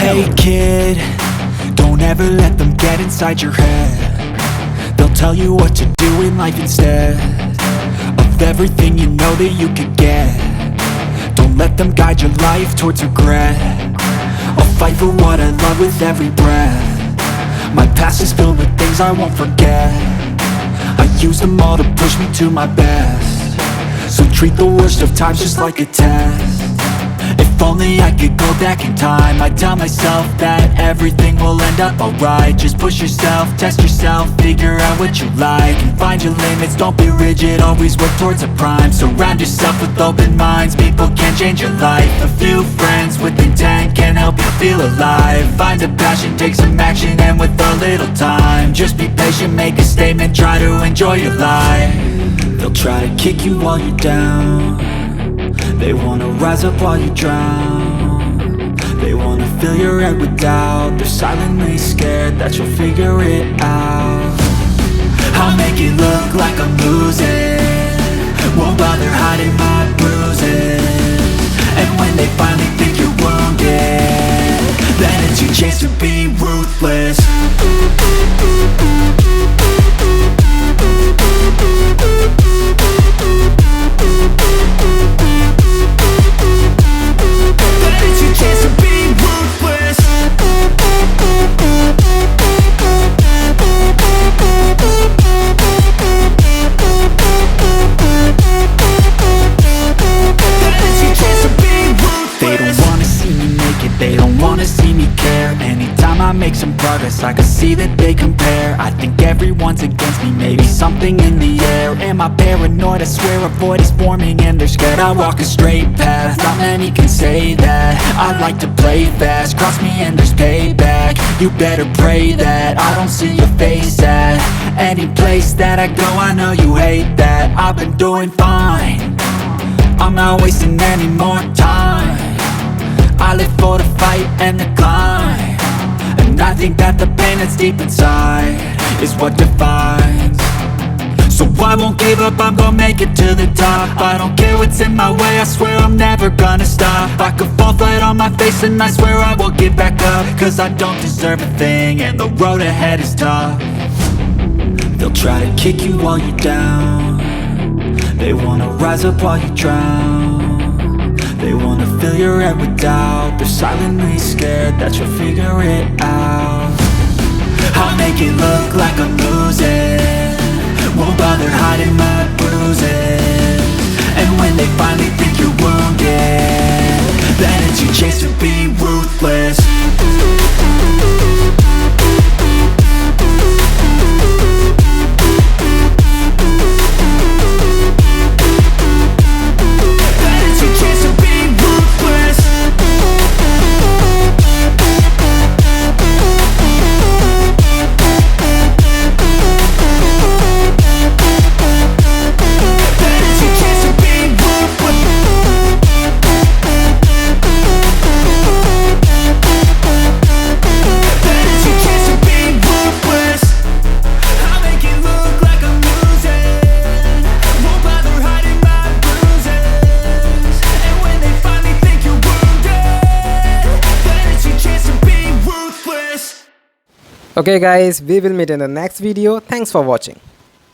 Hey kid, don't ever let them get inside your head. They'll tell you what to do in life instead of everything you know that you could get. Don't let them guide your life towards regret. I'll fight for what I love with every breath. My past is filled with things I won't forget. I use them all to push me to my best. So treat the worst of times just like a test. If only I could go back in time, I'd tell myself that everything will end up alright. Just push yourself, test yourself, figure out what you like, and find your limits, don't be rigid, always work towards a prime. Surround yourself with open minds, people can change your life. A few friends with intent can help you feel alive. Find a passion, take some action, and with a little time, just be patient, make a statement, try to enjoy your life. They'll try to kick you while you're down. They wanna rise up while you drown. They wanna fill your head with doubt. They're silently scared that you'll figure it out. I'll make it look like I'm losing, won't bother hiding my bruises. And when they finally think you're wounded, then it's your chance to be ruthless. Make some progress, I can see that they compare. I think everyone's against me, maybe something in the air. Am I paranoid? I swear a void is forming and they're scared. I walk a straight path, not many can say that. I like to play fast, cross me and there's payback. You better pray that I don't see your face at any place that I go. I know you hate that. I've been doing fine, I'm not wasting any more time. I live for the fight and the climb, and I think that the pain that's deep inside is what defines. So I won't give up, I'm gonna make it to the top. I don't care what's in my way, I swear I'm never gonna stop. I could fall flat on my face and I swear I will get back up, cause I don't deserve a thing and the road ahead is tough. They'll try to kick you while you're down. They wanna rise up while you drown. They wanna fill your head with doubt. They're silently scared that you'll figure it out. I'll make it look like I'm losing, won't bother hiding my bruises. And when they finally think you're wounded, then it's your chance to be ruthless. Okay guys, we will meet in the next video. Thanks for watching.